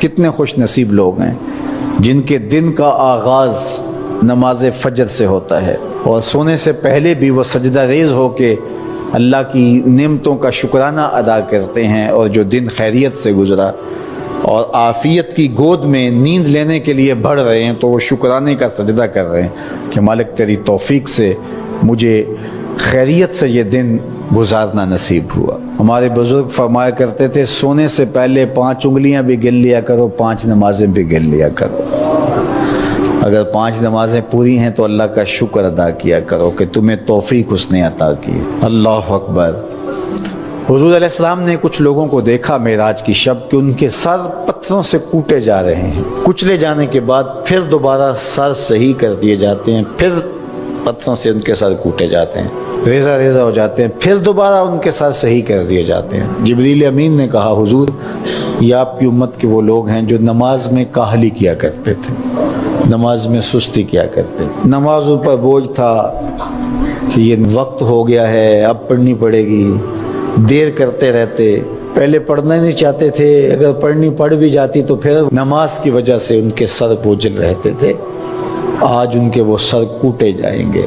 کتنے خوش نصیب لوگ ہیں جن کے دن کا آغاز نماز فجر سے ہوتا ہے اور سونے سے پہلے بھی وہ سجدہ ریز ہو کے اللہ کی نعمتوں کا شکرانہ ادا کرتے ہیں، اور جو دن خیریت سے گزرا اور عافیت کی گود میں نیند لینے کے لیے بڑھ رہے ہیں تو وہ شکرانے کا سجدہ کر رہے ہیں کہ مالک تیری توفیق سے مجھے خیریت سے یہ دن گزارنا نصیب ہوا۔ ہمارے بزرگ فرمایا کرتے تھے سونے سے پہلے 5 انگلیاں بھی گن لیا کرو، 5 نمازیں بھی گن لیا کرو۔ اگر 5 نمازیں پوری ہیں تو اللہ کا شکر ادا کیا کرو کہ تمہیں توفیق اس نے عطا کی۔ اللہ اکبر۔ حضور علیہ السلام نے کچھ لوگوں کو دیکھا معراج کی شب کہ ان کے سر پتھروں سے کوٹے جا رہے ہیں، کچلے جانے کے بعد پھر دوبارہ سر صحیح کر دیے جاتے ہیں، پھر پتھروں سے ان کے سر کوٹے جاتے ہیں، ریزہ ریزہ ہو جاتے ہیں، پھر دوبارہ ان کے سر صحیح کر دیے جاتے ہیں۔ جبریل امین نے کہا حضور یہ آپ کی امت کے وہ لوگ ہیں جو نماز میں کاہلی کیا کرتے تھے، نماز میں سستی کیا کرتے تھے، نمازوں پر بوجھ تھا کہ یہ وقت ہو گیا ہے اب پڑھنی پڑے گی، دیر کرتے رہتے، پہلے پڑھنا نہیں چاہتے تھے، اگر پڑھنی پڑھ بھی جاتی تو پھر نماز کی وجہ سے ان کے سر بوجھل رہتے تھے۔ آج ان کے وہ سر کوٹے جائیں گے۔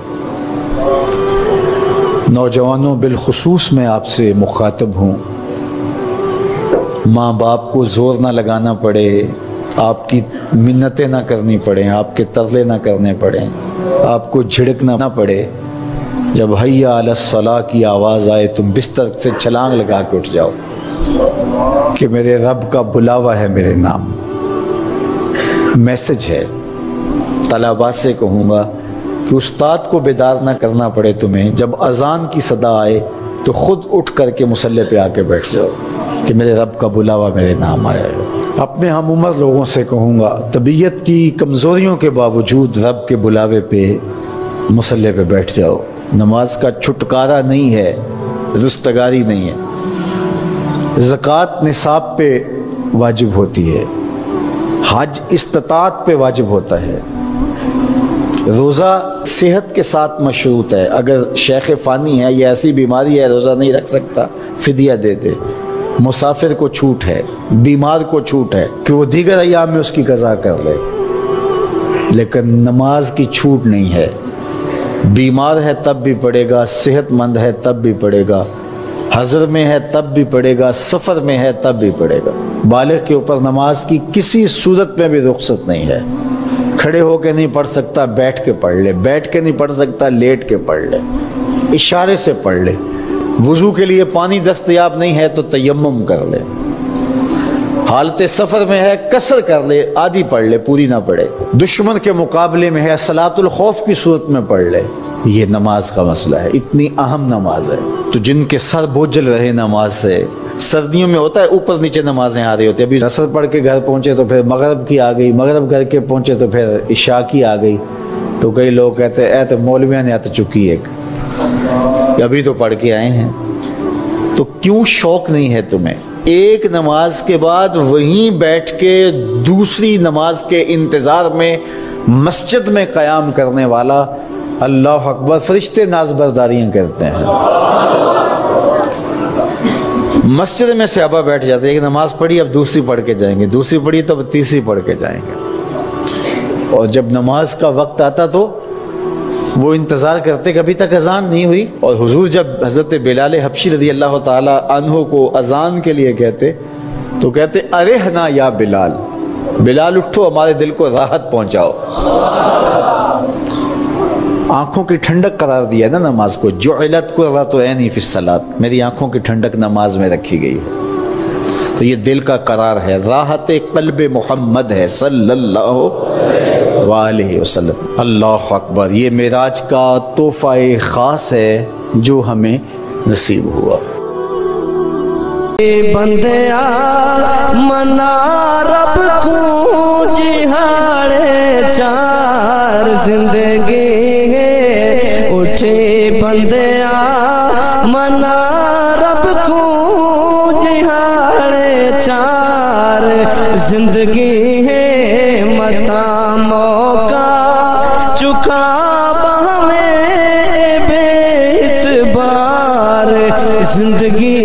نوجوانوں بالخصوص میں آپ سے مخاطب ہوں، ماں باپ کو زور نہ لگانا پڑے، آپ کی منتیں نہ کرنی پڑیں، آپ کے ترلے نہ کرنے پڑیں، آپ کو جھڑکنا نہ پڑے، جب حیا علی الصلاۃ کی آواز آئے تم بستر سے چھلانگ لگا کے اٹھ جاؤ کہ میرے رب کا بلاوا ہے میرے نام۔ میسج ہے، طلباء سے کہوں گا کہ استاد کو بیدار نہ کرنا پڑے تمہیں، جب اذان کی صدا آئے تو خود اٹھ کر کے مصلی پہ آ کے بیٹھ جاؤ کہ میرے رب کا بلاوا میرے نام آیا ہے۔ اپنے ہم عمر لوگوں سے کہوں گا طبیعت کی کمزوریوں کے باوجود رب کے بلاوے پہ مصلی پہ بیٹھ جاؤ۔ نماز کا چھٹکارا نہیں ہے، رستگاری نہیں ہے۔ زکوٰۃ نصاب پہ واجب ہوتی ہے، حج استطاعت پہ واجب ہوتا ہے، روزہ صحت کے ساتھ مشروط ہے، اگر شیخ فانی ہے یا ایسی بیماری ہے روزہ نہیں رکھ سکتا فدیہ دے دے۔ مسافر کو چھوٹ ہے، بیمار کو چھوٹ ہے کہ وہ دیگر ایام میں اس کی قضا کر لے، لیکن نماز کی چھوٹ نہیں ہے۔ بیمار ہے تب بھی پڑھے گا، صحت مند ہے تب بھی پڑھے گا، حضر میں ہے تب بھی پڑھے گا، سفر میں ہے تب بھی پڑھے گا۔ بالغ کے اوپر نماز کی کسی صورت میں بھی رخصت نہیں ہے۔ کھڑے ہو کے نہیں پڑھ سکتا بیٹھ کے پڑھ لے، بیٹھ کے نہیں پڑھ سکتا لیٹ کے پڑھ لے، اشارے سے پڑھ لے۔ وضو کے لیے پانی دستیاب نہیں ہے تو تیمم کر لے، حالت سفر میں ہے قصر کر لے، آدھی پڑھ لے پوری نہ پڑھے، دشمن کے مقابلے میں ہے صلاۃ الخوف کی صورت میں پڑھ لے۔ یہ نماز کا مسئلہ ہے، اتنی اہم نماز ہے۔ تو جن کے سر بوجھل رہے نماز سے، سردیوں میں ہوتا ہے اوپر نیچے نمازیں آ رہی ہوتی ہیں، ابھی عصر پڑھ کے گھر پہنچے تو پھر مغرب کی آ گئی، مغرب گھر کے پہنچے تو پھر عشاء کی آ گئی، تو کئی لوگ کہتے ہیں اے تو مولویاں نے آت چکی ایک، ابھی تو پڑھ کے آئے ہیں۔ تو کیوں شوق نہیں ہے تمہیں؟ ایک نماز کے بعد وہیں بیٹھ کے دوسری نماز کے انتظار میں مسجد میں قیام کرنے والا، اللہ اکبر، فرشتے ناز برداریاں کرتے ہیں۔ مسجد میں صحابہ بیٹھ جاتے ہیں، ایک نماز پڑھی اب دوسری پڑھ کے جائیں گے، دوسری پڑھی تو اب تیسری پڑھ کے جائیں گے، اور جب نماز کا وقت آتا تو وہ انتظار کرتے کہ ابھی تک اذان نہیں ہوئی، اور حضور جب حضرت بلال حبشی رضی اللہ تعالی عنہ کو اذان کے لیے کہتے تو کہتے ارحنا یا بلال، بلال اٹھو ہمارے دل کو راحت پہنچاؤ۔ آنکھوں کی ٹھنڈک قرار دیا نا نماز کو، جعلت قرۃ عینی فی الصلاۃ، میری آنکھوں کی ٹھنڈک نماز میں رکھی گئی ہے، تو یہ دل کا قرار ہے، راحت قلب محمد ہے صلی اللہ وآلہ وسلم۔ اللہ اکبر، یہ معراج کا تحفہ خاص ہے جو ہمیں نصیب ہوا۔ بندیا منا رب کو جہاڑے چار زندگی ہے، اٹھے بندیا منا رب کو جہاڑے چار زندگی ہے، متا موقع چکا بہمیں بے اعتبار زندگی